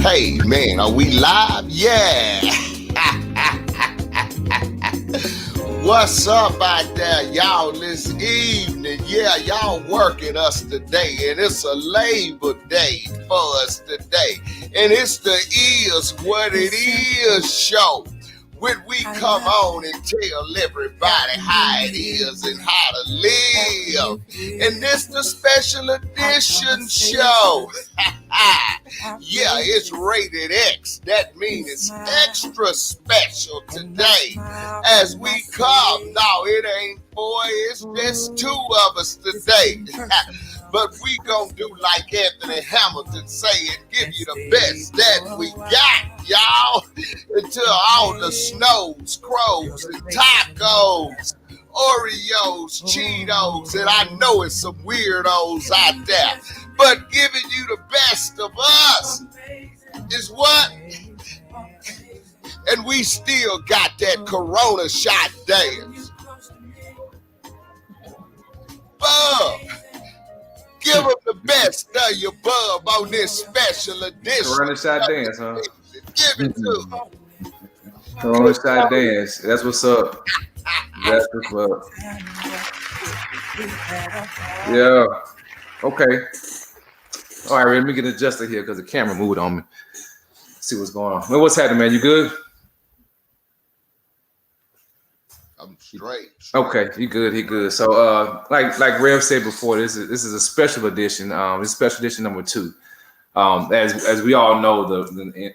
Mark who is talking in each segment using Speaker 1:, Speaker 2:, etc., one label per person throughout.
Speaker 1: Hey, man, are we live? Yeah. What's up out there, y'all, this evening? Yeah, y'all working us today, and it's a Labor Day for us today. And it's the Is What It Is show. When we come on and tell everybody how it is and how to live. And this the special edition show. Yeah, it's rated X. That means it's extra special today. As we come, no, it ain't four, it's just two of us today. But we gonna do like Anthony Hamilton say and give you the best that we got, y'all. Until all the snows, crows, and tacos, Oreos, Cheetos, and I know it's some weirdos out there. But giving you the best of us is what? And we still got that Corona shot dance. Bub, give them the best of your bub on this special edition.
Speaker 2: Corona shot dance, huh?
Speaker 1: Give it to them.
Speaker 2: Corona shot dance. That's what's up. That's what's up. Yeah. Okay. All right, let me get adjusted here because the camera moved on me. See what's going on. Man, what's happening, man? You good?
Speaker 1: I'm straight.
Speaker 2: Okay, you good? He good. So, like Rev said before, this is a special edition. It's special edition number 2. As we all know,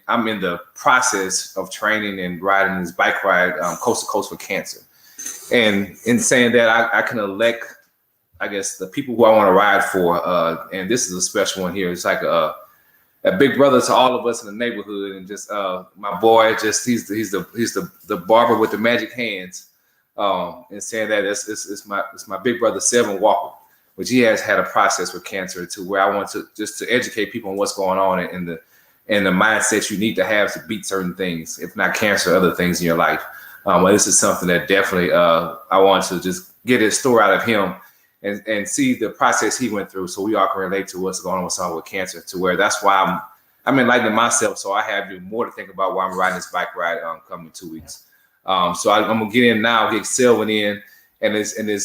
Speaker 2: I'm in the process of training and riding this bike ride coast to coast for cancer. And in saying that, I can elect, I guess, the people who I want to ride for. And this is a special one here. It's like a big brother to all of us in the neighborhood, and just my boy. Just he's the barber with the magic hands. And saying that it's my big brother Celvin Walker, which he has had a process with cancer to where I want to just to educate people on what's going on and the mindset you need to have to beat certain things, if not cancer, other things in your life. Well, this is something that definitely I want to just get his story out of him and see the process he went through, so we all can relate to what's going on with cancer. To where that's why I'm enlightening myself, so I have more to think about while I'm riding this bike ride coming in 2 weeks. So I'm gonna get in now, get Celvin in, and the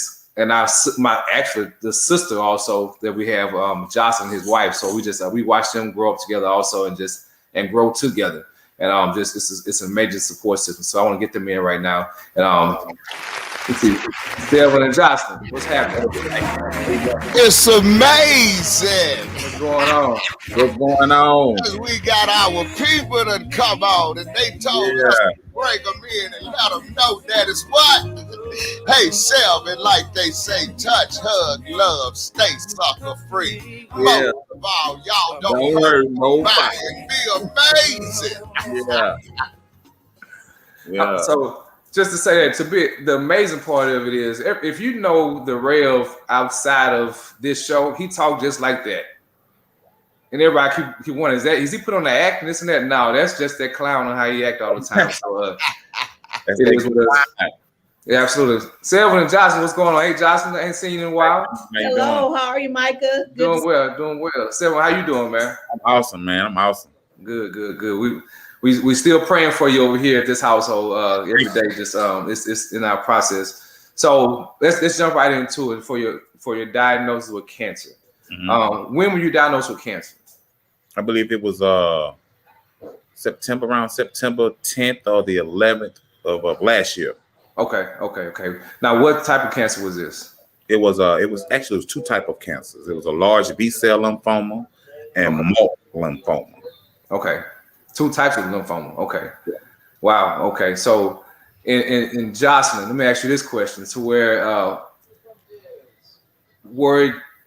Speaker 2: sister also that we have, Jocelyn, his wife. So we watch them grow up together also and grow together. And it's a major support system. So I want to get them in right now. And let's see, Celvin and Jocelyn, what's happening?
Speaker 1: It's amazing.
Speaker 2: What's going on?
Speaker 3: What's going on?
Speaker 1: We got our people that come on, and they told us to bring them in and let them know that is what. Hey, Celvin, like they say, touch, hug, love, stay sucker free. Most of all, y'all don't hurt nobody and be amazing.
Speaker 2: Yeah. So just to say that, the amazing part of it is, if you know the Rev outside of this show, he talk just like that. And everybody keep wondering, is he put on the act and this and that? No, that's just that clown on how he act all the time. So it is what it is. Yeah, absolutely. Celvin and Jocelyn, what's going on? Hey, Jocelyn, I ain't seen you in a while.
Speaker 4: Hello, how are you, Micah?
Speaker 2: Doing well. Celvin, how you doing, man?
Speaker 3: I'm awesome, man. I'm awesome.
Speaker 2: Good. We still praying for you over here at this household every day. Just it's in our process. So let's jump right into it for your diagnosis with cancer. Mm-hmm. When were you diagnosed with cancer?
Speaker 3: I believe it was around September 10th or the 11th of last year. Okay. Now, what type of cancer was this? It was actually 2 types of cancers. It was a large B-cell lymphoma and multiple lymphoma.
Speaker 2: Okay, 2 types of lymphoma. Okay, wow. Okay, so in Jocelyn, let me ask you this question: to where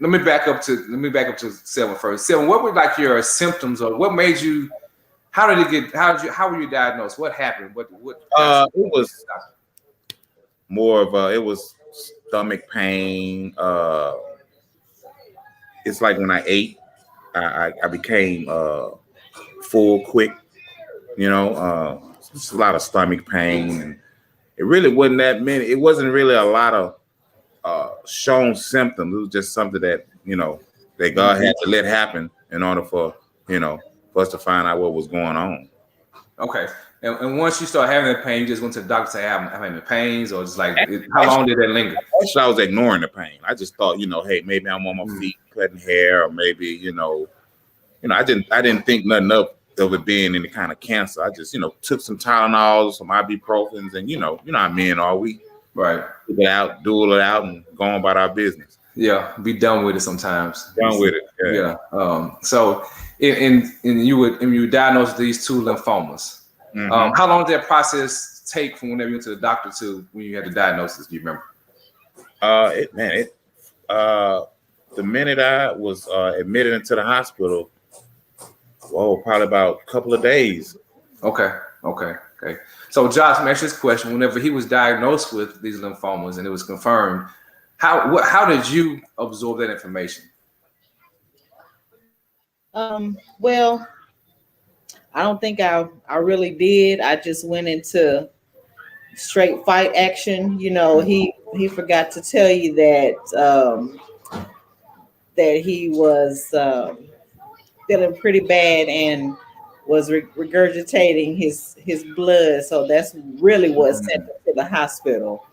Speaker 2: let me back up to Celvin first. Celvin, what were like your symptoms, or what made you? How were you diagnosed? What happened? What?
Speaker 3: It was more of it was stomach pain. It's like when I ate, I became full quick. Just a lot of stomach pain, and it really wasn't that many. It wasn't really a lot of shown symptoms. It was just something that that God had to let happen in order for for us to find out what was going on.
Speaker 2: Okay. And once you start having the pain, you just went to the doctor to say, I'm having the pains, or just like, how long did that linger?
Speaker 3: Actually, I was ignoring the pain. I just thought, hey, maybe I'm on my feet cutting hair, or maybe, I didn't think nothing of it being any kind of cancer. I just, took some Tylenol, some ibuprofens, and you know how men are. We
Speaker 2: right
Speaker 3: do it out, and go on about our business.
Speaker 2: Yeah, be done with it sometimes.
Speaker 3: Done with it.
Speaker 2: Yeah. So, and you were diagnosed with these 2 lymphomas.
Speaker 3: Mm-hmm.
Speaker 2: How long did that process take from whenever you went to the doctor to when you had the diagnosis? Do you remember?
Speaker 3: The minute I was admitted into the hospital, probably about a couple of days.
Speaker 2: Okay. So Josh, let me ask you this question. Whenever he was diagnosed with these lymphomas and it was confirmed, how did you absorb that information?
Speaker 4: Well, I don't think I really did. I just went into straight fight action. He forgot to tell you that that he was feeling pretty bad and was regurgitating his blood. So that's really what sent him to the hospital.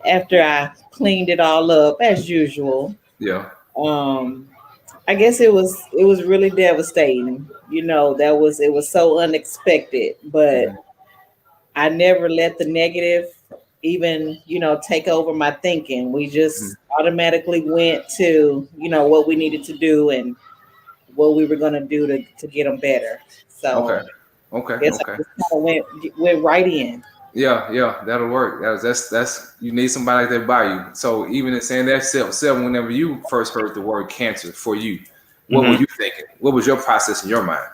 Speaker 4: After I cleaned it all up as usual.
Speaker 2: Yeah.
Speaker 4: I guess it was really devastating. It was so unexpected, but I never let the negative even, take over my thinking. We just automatically went to, what we needed to do and what we were going to do to get them better. So
Speaker 2: okay.
Speaker 4: I just kind of went right in.
Speaker 2: Yeah, that'll work. That's you need somebody like that by you. So even in saying that, Celvin, whenever you first heard the word cancer for you, what were you thinking? What was your process in your mind?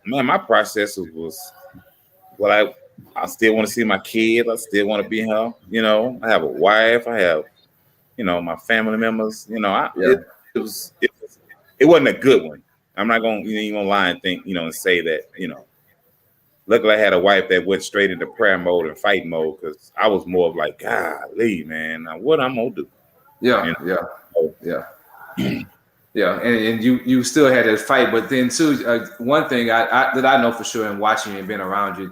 Speaker 3: My process was, I still want to see my kids. I still want to be here. I have a wife. I have, my family members. It wasn't a good one. I'm not gonna even lie and think, and say that, Luckily, I had a wife that went straight into prayer mode and fight mode, because I was more of like, golly, man, now what I'm gonna do?
Speaker 2: Yeah. And you still had to fight, but then too, one thing that I know for sure in watching you and being around you,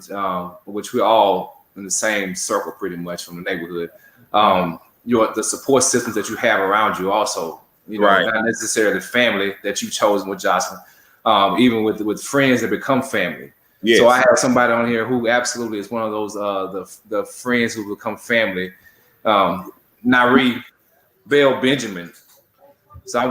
Speaker 2: which we're all in the same circle pretty much from the neighborhood, the support systems that you have around you also, not necessarily family that you chose with Jocelyn, even with friends that become family. Yes. So I have somebody on here who absolutely is one of those the friends who become family. IIWII Bell Benjamin. So I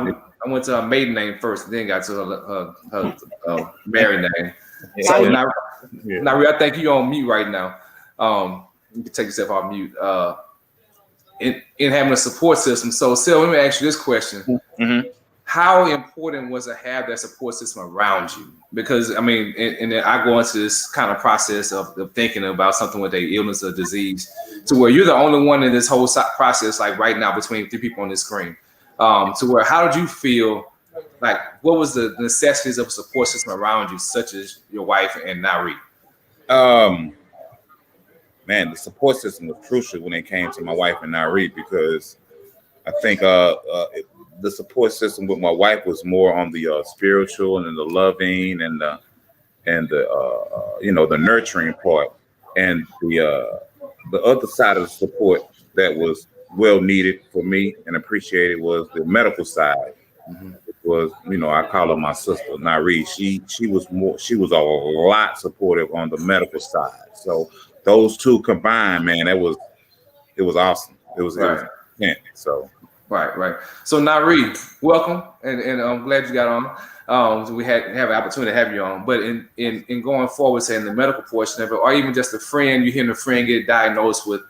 Speaker 2: went to her maiden name first, then got to her married name. So IIWII, I think you're on mute right now. You can take yourself off mute. In having a support system. So, let me ask you this question. Mm-hmm. How important was to have that support system around you? Because, I mean, and I go into this kind of process of thinking about something with a illness or disease to where you're the only one in this whole process, like right now between 3 people on this screen, to where how did you feel, like what was the necessities of a support system around you, such as your wife and IIWII?
Speaker 3: Man, the support system was crucial when it came to my wife and IIWII, because I think the support system with my wife was more on the spiritual and the loving and the nurturing part, and the other side of the support that was well needed for me and appreciated was the medical side. Mm-hmm. It was, I call her my sister, IIWII. She was a lot supportive on the medical side. So those two combined, man, it was awesome. It was so.
Speaker 2: Right. So IIWII, welcome, and I'm glad you got on. We have an opportunity to have you on. But in going forward, saying the medical portion of it, or even just a friend, you hearing a friend get diagnosed with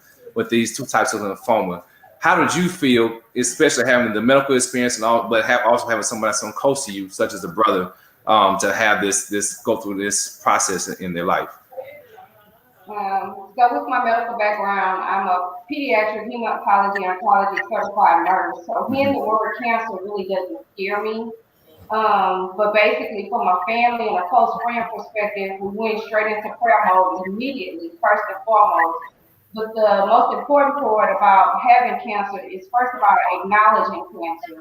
Speaker 2: these 2 types of lymphoma, how did you feel, especially having the medical experience and all, but also having somebody so close to you, such as a brother, to have this go through this process in their life?
Speaker 5: So with my medical background, I'm a pediatric hematology oncology certified nurse. So hearing the word cancer really doesn't scare me. But basically, from a family and a close friend perspective, we went straight into prayer mode immediately, first and foremost. But the most important part about having cancer is, first of all, acknowledging cancer,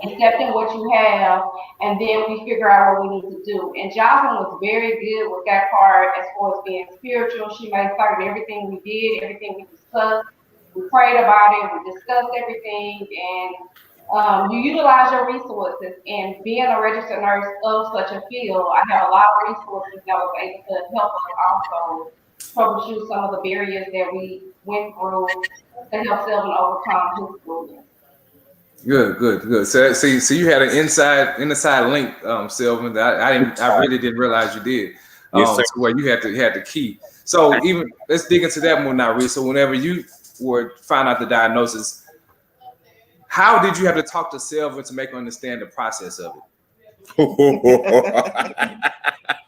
Speaker 5: accepting what you have, and then we figure out what we need to do. And Jocelyn was very good with that part as far as being spiritual. She made certain everything we did, everything we discussed. We prayed about it, we discussed everything, and you utilize your resources. And being a registered nurse of such a field, I have a lot of resources that was able to help us also troubleshoot some of the barriers that we went through to help Celvin overcome his illness.
Speaker 2: Good. So you had an inside link, Celvin, that I really didn't realize you did.
Speaker 3: Yes, sir.
Speaker 2: So where you had the key. So even let's dig into that more now, Reese. So whenever you found out the diagnosis, how did you have to talk to Celvin to make her understand the process of it?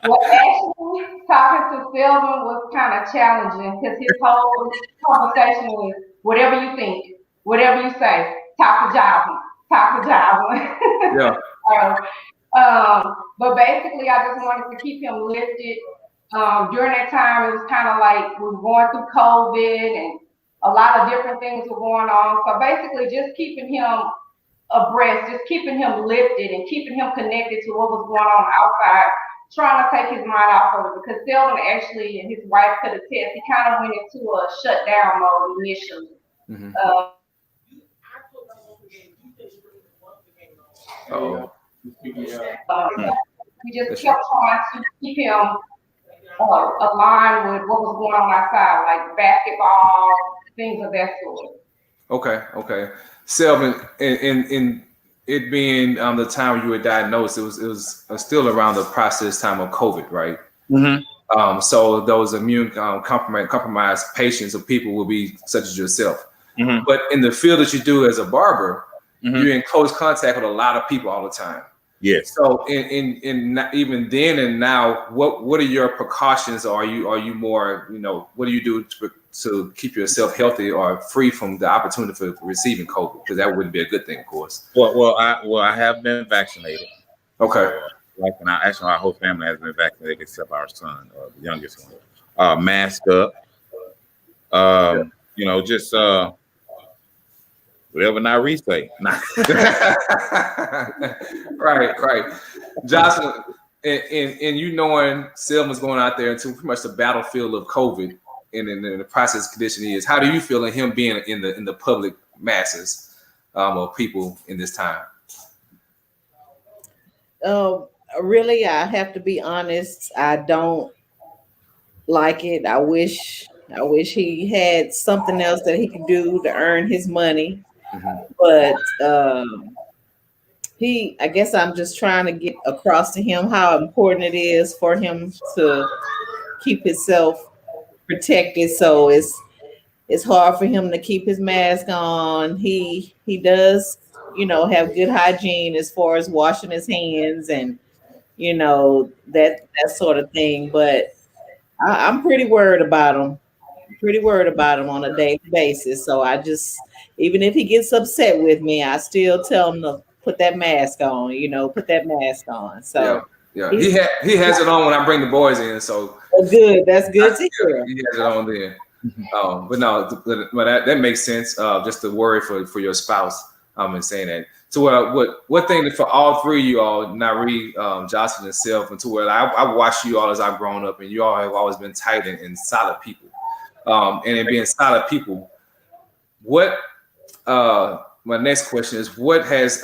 Speaker 5: Well, actually, talking to Celvin was kind of challenging because his whole conversation was whatever you think, whatever you say, talk to Jocelyn.
Speaker 2: Yeah.
Speaker 5: But basically, I just wanted to keep him lifted. During that time, it was kind of like we were going through COVID and a lot of different things were going on. So basically, just keeping him abreast, just keeping him lifted and keeping him connected to what was going on outside, trying to take his mind off of it, because Celvin actually, and his wife could attest, he kind of went into a shutdown mode initially. We just kept trying to keep him aligned with what was going on outside, like basketball, things of that sort.
Speaker 2: Okay. Celvin, in it being the time when you were diagnosed, it was still around the process time of COVID, right?
Speaker 3: Mm-hmm.
Speaker 2: So those immune compromised patients or people will be such as yourself.
Speaker 3: Mm-hmm.
Speaker 2: But in the field that you do as a barber, you're in close contact with a lot of people all the time.
Speaker 3: Yes.
Speaker 2: So in even then and now, what are your precautions? Or are you more, what do you do to keep yourself healthy or free from the opportunity for receiving COVID? Because that wouldn't be a good thing, of course.
Speaker 3: Well, I have been vaccinated.
Speaker 2: Okay.
Speaker 3: Actually, our whole family has been vaccinated except our son, the youngest one. Masked up. Just whatever Nyree say.
Speaker 2: Right. Jocelyn, and knowing Celvin's going out there into pretty much the battlefield of COVID and in the process condition he is, how do you feel in him being in the public masses of people in this time?
Speaker 4: Really, I have to be honest. I don't like it. I wish he had something else that he could do to earn his money. But I guess I'm just trying to get across to him how important it is for him to keep himself protected. So it's hard for him to keep his mask on. He does, have good hygiene as far as washing his hands and that sort of thing. But I'm pretty worried about him. On a daily basis. So I just, even if he gets upset with me, I still tell him to put that mask on. So
Speaker 2: yeah. He has it on when I bring the boys in. So
Speaker 4: good. That's good to hear.
Speaker 2: He has it on there. But no, but that makes sense. Just the worry for your spouse. And saying that. So what thing for all three of you all, Nyree, Jocelyn, and Celvin, and to where I watched you all as I've grown up, and you all have always been tight and solid people. And in being solid people, what my next question is, what has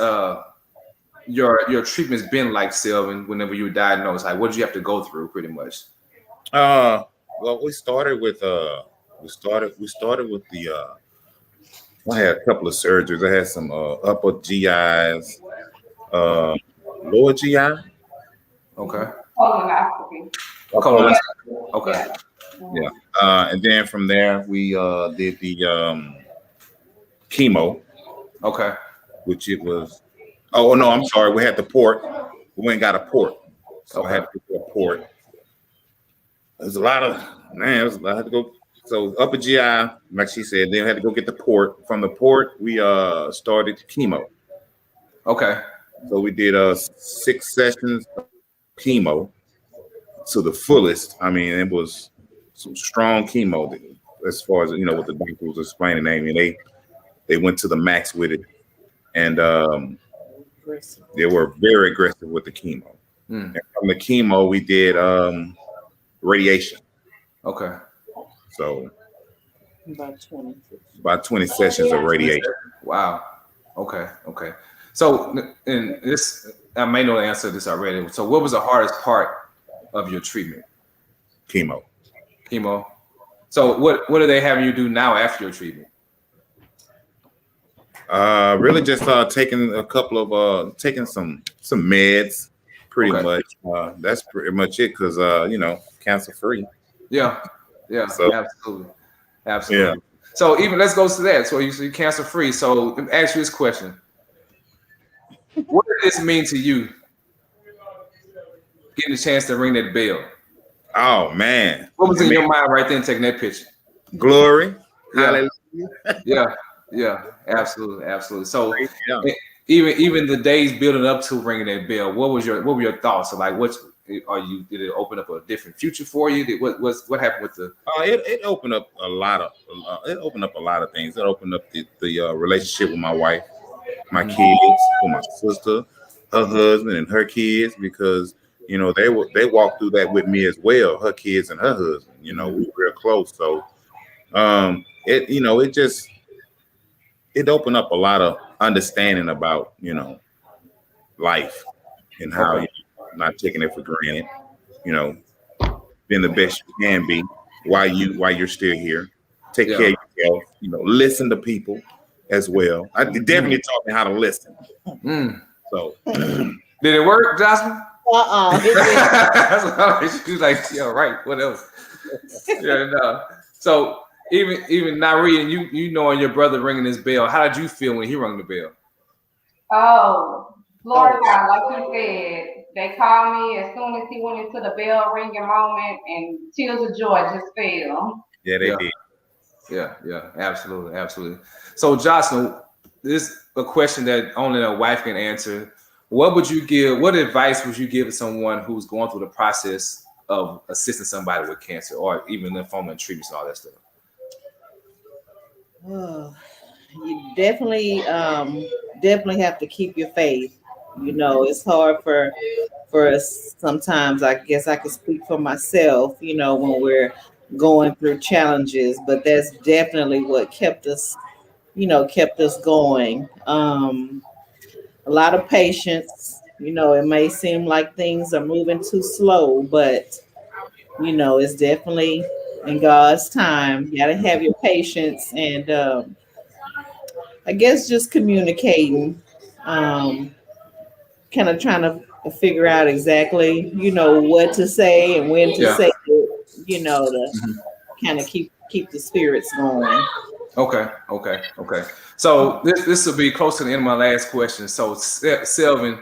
Speaker 2: your treatments been like, Celvin, whenever you were diagnosed? Like, what did you have to go through, pretty much?
Speaker 3: Well, we started with the I had a couple of surgeries. I had some upper GIs, lower GI.
Speaker 2: Okay.
Speaker 3: Colonoscopy. Okay. Yeah. And then from there we did the chemo. Okay. Which it was. Oh no, I'm sorry. We had the port. We went and got a port. So I had to get a port. There's a lot of I had to go. So upper GI, like she said, then we had to go get the port. From the port, we started chemo. Okay. So we did 6 sessions of chemo to the fullest. I mean, it was some strong chemo. as far as what the doctor was explaining. I mean, they went to the max with it, and they were very aggressive with the chemo. And from the chemo, we did radiation.
Speaker 2: Okay.
Speaker 3: So
Speaker 4: about
Speaker 3: 20 sessions of radiation.
Speaker 2: Wow. Okay. So, and this, I may know the answer to this already. So, what was the hardest part of your treatment?
Speaker 3: Chemo.
Speaker 2: So, what are they having you do now after your treatment?
Speaker 3: Really just taking a couple of taking some meds, pretty much. That's pretty much it, because cancer free.
Speaker 2: Yeah.
Speaker 3: So,
Speaker 2: absolutely.
Speaker 3: Yeah.
Speaker 2: So even let's go to that. So you're cancer free. So let me ask you this question: what did this mean to you? Getting a chance to ring that bell.
Speaker 3: Oh man!
Speaker 2: What was in your mind right then, taking that picture?
Speaker 3: Glory.
Speaker 2: Yeah. Hallelujah. Yeah. Absolutely. So even the days building up to ringing that bell, what were your thoughts? So like, did it open up a different future for you? What happened with the?
Speaker 3: It opened up a lot of things. It opened up the relationship with my wife, my kids, with my sister, her husband, and her kids, because they walked through that with me as well. Her kids and her husband. We were real close. So it opened up a lot of understanding about life and how not taking it for granted. Being the best you can be while you're still here. Take care of yourself. Listen to people as well. I definitely taught me how to listen. So
Speaker 2: did it work, Jocelyn? She's like, yeah, right. What else? Yeah, no. So even Nari, and you knowing your brother ringing his bell, how did you feel when he rang the bell?
Speaker 5: Oh, Lord God, like he said, they called me as soon as he went into the bell ringing moment, and tears of joy just fell.
Speaker 3: Yeah, they did.
Speaker 2: Yeah, absolutely. So, Jocelyn, this is a question that only a wife can answer. What advice would you give to someone who's going through the process of assisting somebody with cancer, or even lymphoma and treatments and all that stuff?
Speaker 4: You definitely have to keep your faith. It's hard for us sometimes. I guess I can speak for myself, when we're going through challenges, but that's definitely what kept us going. A lot of patience. It may seem like things are moving too slow, but it's definitely in God's time. You gotta have your patience, and I guess just communicating, kind of trying to figure out exactly, what to say and when to say it, to kind of keep the spirits going.
Speaker 2: Okay. So this will be close to the end of my last question. So Celvin,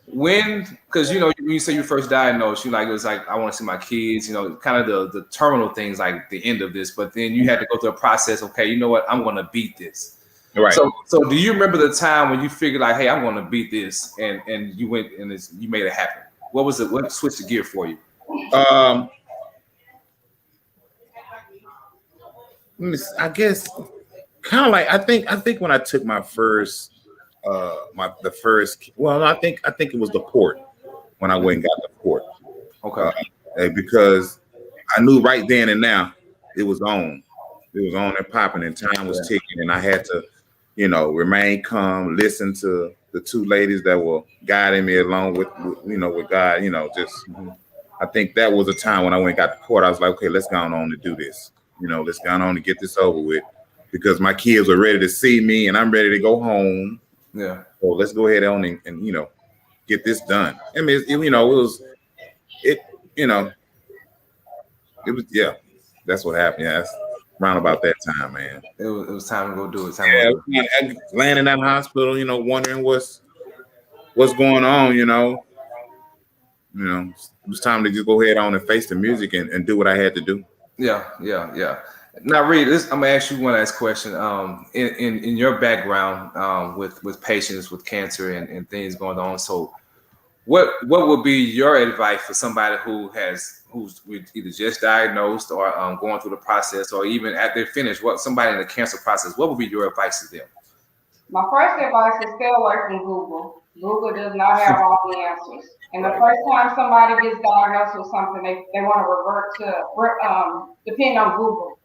Speaker 2: because when you say you first diagnosed, it was like, I want to see my kids, kind of the terminal things, like the end of this, but then you had to go through a process. Okay, you know what? I'm going to beat this.
Speaker 3: Right.
Speaker 2: So do you remember the time when you figured like, hey, I'm going to beat this, and you went and you made it happen? What was it? What switched the gear for you?
Speaker 3: I guess kind of like I think when I took my first I think it was the port, when I went and got the port. Okay. Because I knew right then and now it was on and popping, and time was ticking, and I had to remain calm, listen to the two ladies that were guiding me along with God. I think that was a time when I went and got the port. I was like, okay, let's go on to do this. Let's go on to get this over with, because my kids are ready to see me and I'm ready to go home.
Speaker 2: Yeah.
Speaker 3: So let's go ahead on and get this done. I mean, that's what happened. Yeah, that's around about that time, man.
Speaker 2: It was time to go do it.
Speaker 3: I laying in that hospital, wondering what's going on. It was time to just go ahead on and face the music and do what I had to do.
Speaker 2: Yeah. Now, Reed, I'm gonna ask you one last question. In your background, with patients with cancer and things going on, so what would be your advice for somebody who has who's either just diagnosed or going through the process, or even at their finish, what somebody in the cancer process, what would be your advice to them?
Speaker 5: My first advice is stay away from Google. Google does not have all the answers. And the first time somebody gets diagnosed with something, they want to revert to depend on Google.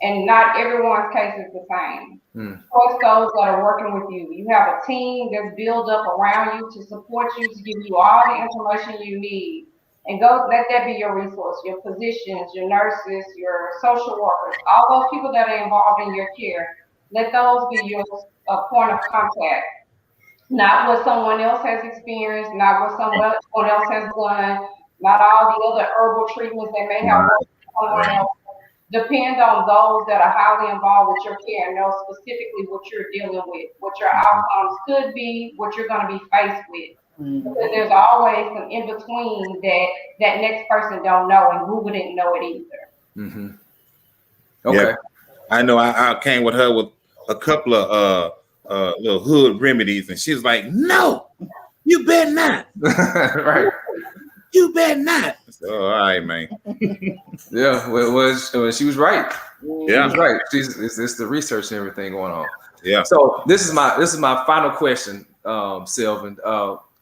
Speaker 5: And not everyone's case is the same. Trust those that are working with you. You have a team that's built up around you to support you, to give you all the information you need. And let that be your resource, your physicians, your nurses, your social workers, all those people that are involved in your care. Let those be your point of contact. Not what someone else has experienced, not what someone else has done, not all the other herbal treatments they may have worked with someone else. Depend on those that are highly involved with your care and know specifically what you're dealing with, what your outcomes could be, what you're going to be faced with. Because there's always some in between that next person don't know, and Google didn't know it either.
Speaker 3: Okay. Yeah. I know I came with her with a couple of little hood remedies, and she was like, "No, you better not."
Speaker 2: Right.
Speaker 3: You better not. So, all right, man.
Speaker 2: Yeah, she was right.
Speaker 3: Yeah,
Speaker 2: she was right. It's the research and everything going on.
Speaker 3: Yeah.
Speaker 2: So this is my final question, Celvin.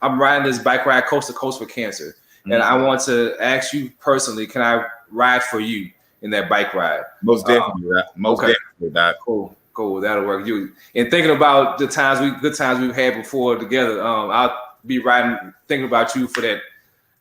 Speaker 2: I'm riding this bike ride coast to coast for cancer, and I want to ask you personally: can I ride for you in that bike ride?
Speaker 3: Most definitely. Definitely, Doc.
Speaker 2: Cool. That'll work. You and thinking about the good times we've had before together. I'll be riding, thinking about you for that.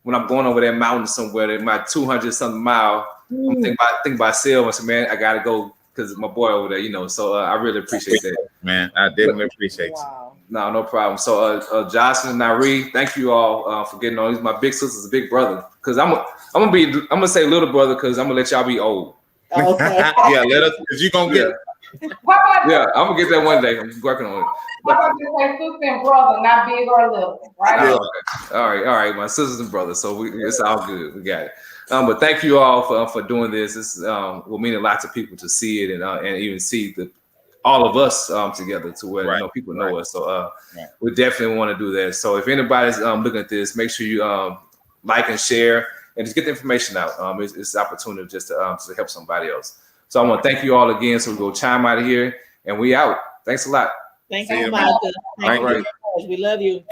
Speaker 2: When I'm going over that mountain somewhere, my 200 something mile, I'm thinking about Celvin. So man, I gotta go because my boy over there, So I really appreciate that,
Speaker 3: man. I definitely appreciate you.
Speaker 2: No problem. So Jocelyn and IIWII, thank you all for getting on. He's my big sister's big brother. Because I'm gonna say little brother because I'm gonna let y'all be old.
Speaker 4: Okay.
Speaker 3: Yeah, let us, because you're gonna get it.
Speaker 2: Yeah, I'm gonna get that one day. I'm working on it.
Speaker 5: How about you say sister and brother, not big or little, right?
Speaker 2: Yeah. All right. My sisters and brothers. So it's all good. We got it. But thank you all for doing this. This will mean a lot to people to see it and even see all of us together to where people know us. So we definitely want to do that. So if anybody's looking at this, make sure you like and share and just get the information out. It's an opportunity just to help somebody else. So I want to thank you all again. So we go chime out of here and we out. Thanks a lot.
Speaker 4: Thank you, Micah. Thank you. We love you.